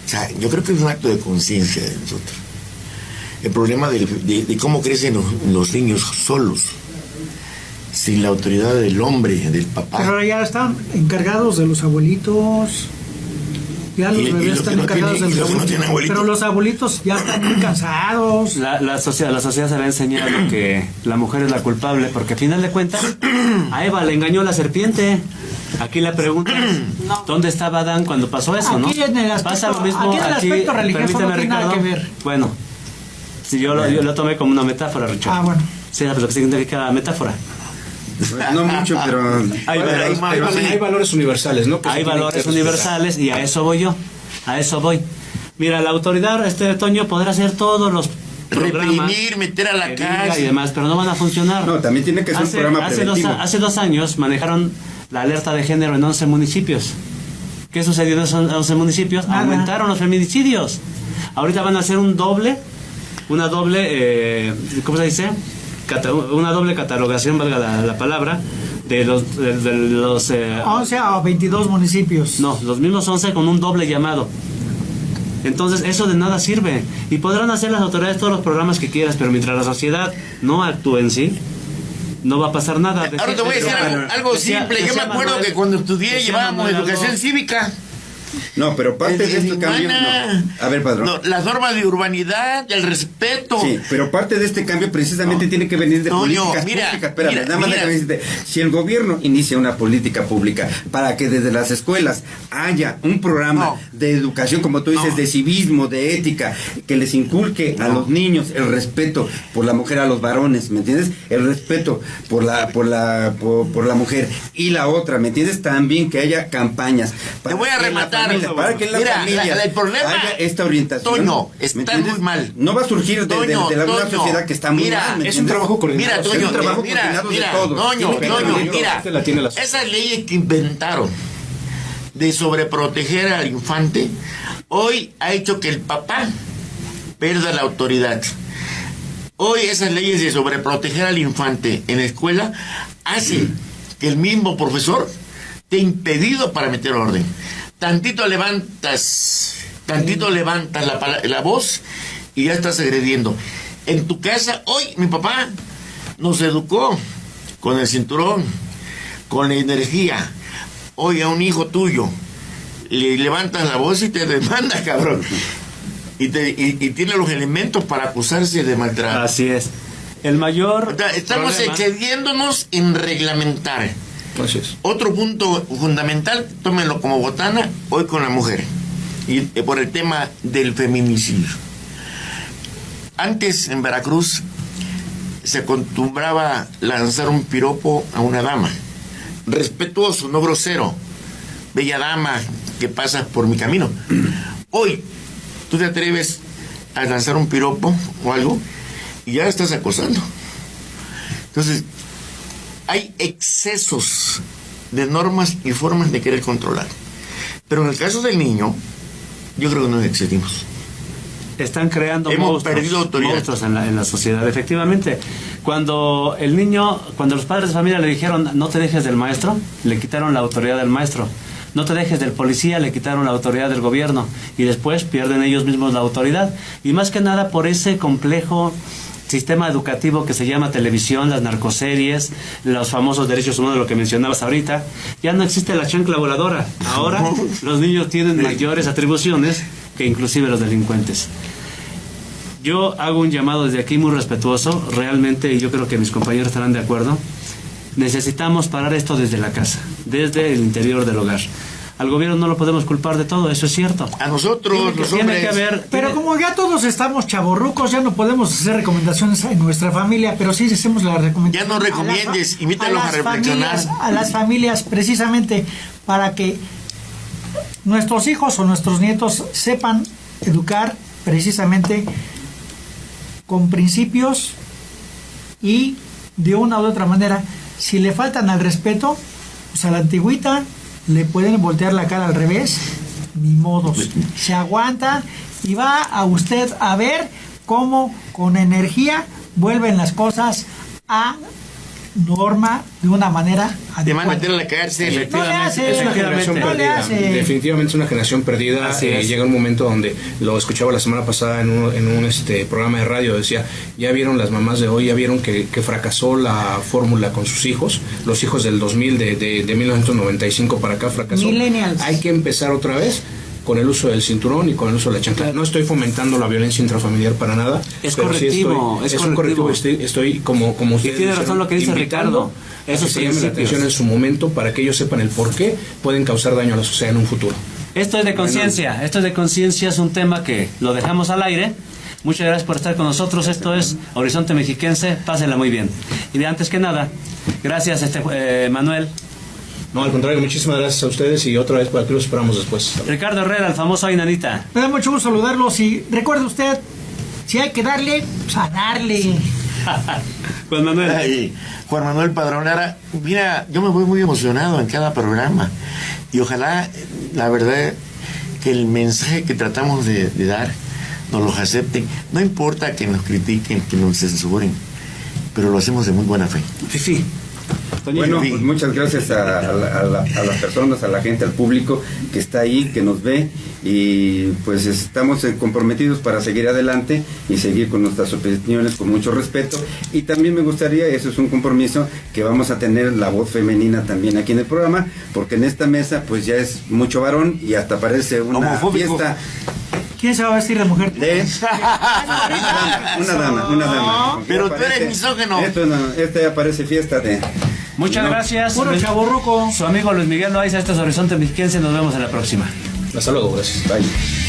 O sea, yo creo que es un acto de conciencia de nosotros. El problema de cómo crecen los niños solos, sin la autoridad del hombre, del papá. Pero ya están encargados de los abuelitos. Ya los bebés están encargados de los abuelitos. Pero los abuelitos ya están muy cansados. La sociedad se le ha enseñado que la mujer es la culpable, porque al final de cuentas a Eva le engañó la serpiente. Aquí la pregunta es, ¿dónde estaba Adán cuando pasó eso, no? Aquí en el aspecto- Pasa lo mismo aquí en el aspecto religioso no tiene nada que ver. Bueno, si yo lo tomé como una metáfora, Richard. Ah, bueno. ¿Sí sabes lo que significa metáfora? No mucho, pero Hay valores universales, ¿no? Que se Hay tienen valores que respetar. universales y a eso voy yo. A eso voy. Mira, la autoridad, Toño, podrá hacer todos los programas Reprimir, meter a la que diga cárcel. y demás, pero no van a funcionar. no, también tiene que ser un programa preventivo. Hace 2 años manejaron la alerta de género en 11 municipios. ¿Qué sucedió en esos 11 municipios? Nada. Aumentaron los feminicidios. Ahorita van a hacer una doble, ¿cómo se dice? Una doble catalogación, valga la palabra, de los 11 o 22 municipios. no, los mismos 11 con un doble llamado. Entonces eso de nada sirve. Y podrán hacer las autoridades todos los programas que quieras, pero mientras la sociedad no actúe en sí, no va a pasar nada. Ahora te voy a decir algo simple. Yo me acuerdo que cuando estudié llevábamos educación cívica. No, pero parte de este cambio. Humana. No. A ver, padrón. No, las normas de urbanidad, el respeto. Sí, pero parte de este cambio precisamente tiene que venir de Toño, políticas mira, públicas. Espérame, mira, nada más mira. déjame decirte, si el gobierno inicia una política pública para que desde las escuelas haya un programa No. de educación, como tú dices, No. de civismo, de ética, que les inculque a los niños el respeto por la mujer, a los varones, ¿me entiendes? El respeto por la mujer. Y la otra, ¿me entiendes? También que haya campañas. Te voy a que en la rematar. familia- para que en la Mira, familia el problema, haya esta orientación. Toño, ¿me está entiendes? muy mal. No va a surgir de una Toño, sociedad que está muy mira, mal. ¿me es un entiendes? trabajo coordinado. Mira, Es Toño, un trabajo mira, coordinado de mira, todos. Toño, Tiene que haber Toño, mayor mira, parte la tiene la sociedad. esas leyes que inventaron de sobreproteger al infante, hoy ha hecho que el papá pierda la autoridad. Hoy esas leyes de sobreproteger al infante en la escuela hacen que el mismo profesor te ha impedido para meter orden. Tantito levantas la voz y ya estás agrediendo. En tu casa, hoy mi papá nos educó con el cinturón, con la energía. Hoy a un hijo tuyo le levantas la voz y te demanda, cabrón. Y tiene los elementos para acusarse de maltrato. Así es. El mayor O sea, estamos problema- excediéndonos en reglamentar. Así es. Otro punto fundamental, tómenlo como botana, hoy con la mujer. Y por el tema del feminicidio. Antes en Veracruz se acostumbraba lanzar un piropo a una dama. Respetuoso, no grosero. Bella dama que pasas por mi camino. Hoy, tú te atreves a lanzar un piropo o algo y ya estás acosando. Entonces, hay excesos de normas y formas de querer controlar. Pero en el caso del niño, yo creo que nos excedimos. Están creando Hemos perdido autoridad. monstruos en la sociedad, efectivamente. Cuando los padres de familia le dijeron no te dejes del maestro, le quitaron la autoridad del maestro. No te dejes del policía, le quitaron la autoridad del gobierno. Y después pierden ellos mismos la autoridad. Y más que nada por ese complejo sistema educativo que se llama televisión, las narcoseries, los famosos derechos humanos, lo que mencionabas ahorita. Ya no existe la chancla voladora. Ahora los niños tienen mayores atribuciones que inclusive los delincuentes. Yo hago un llamado desde aquí muy respetuoso, realmente, y yo creo que mis compañeros estarán de acuerdo. Necesitamos parar esto desde la casa, desde el interior del hogar. Al gobierno no lo podemos culpar de todo, eso es cierto. A nosotros, los Tiene hombres. que haber... Pero como ya todos estamos chavorrucos, ya no podemos hacer recomendaciones en nuestra familia, pero sí hacemos la recomendación. Ya no recomiendes, invítalos a reflexionar. A las familias, precisamente para que nuestros hijos o nuestros nietos sepan educar precisamente con principios y de una u otra manera. Si le faltan al respeto, pues a la antigüita le pueden voltear la cara al revés, ni modos. Se aguanta y va a usted a ver cómo con energía vuelven las cosas a norma de una manera Te van a adecuada. meter a la cárcel. No le hace, Es una generación no le perdida. hace. Definitivamente es una generación perdida. Así es. Llega un momento donde lo escuchaba la semana pasada en un programa de radio. Decía, ya vieron las mamás de hoy, ya vieron que fracasó la fórmula con sus hijos. Los hijos del 2000, de 1995 para acá fracasó. Millennials. Hay que empezar otra vez con el uso del cinturón y con el uso de la chancla. No estoy fomentando la violencia intrafamiliar para nada. Es pero correctivo, es un correctivo. Estoy como usted tiene razón lo que dice Ricardo. Eso se llama la atención en su momento para que ellos sepan el por qué pueden causar daño a la sociedad en un futuro. Esto es de conciencia, es un tema que lo dejamos al aire. Muchas gracias por estar con nosotros. Esto es Horizonte Mexiquense. Pásenla muy bien. Y de antes que nada, gracias Manuel. No, al contrario, muchísimas gracias a ustedes y otra vez por aquí los esperamos después. Ricardo Herrera, el famoso Ainanita. Me da mucho gusto saludarlos y recuerde usted, si hay que darle, pues a darle. Juan Manuel. Ay, Juan Manuel Padronara, mira, yo me voy muy emocionado en cada programa y ojalá, la verdad, que el mensaje que tratamos de dar nos los acepten. No importa que nos critiquen, que nos censuren, pero lo hacemos de muy buena fe. Fifi. Bueno, pues muchas gracias a las personas, a la gente, al público que está ahí, que nos ve, y pues estamos comprometidos para seguir adelante y seguir con nuestras opiniones con mucho respeto. Y también me gustaría, eso es un compromiso, que vamos a tener la voz femenina también aquí en el programa, porque en esta mesa pues ya es mucho varón y hasta parece una homofóbico. fiesta. ¿Quién se va a vestir de mujer? Una dama. Pero tú eres misógino. Esta ya parece fiesta de... Muchas gracias. Puro chavorruco. Su amigo Luis Miguel Loaiza, este es Horizonte Mexiquense. Nos vemos en la próxima. Hasta luego, gracias. Bye.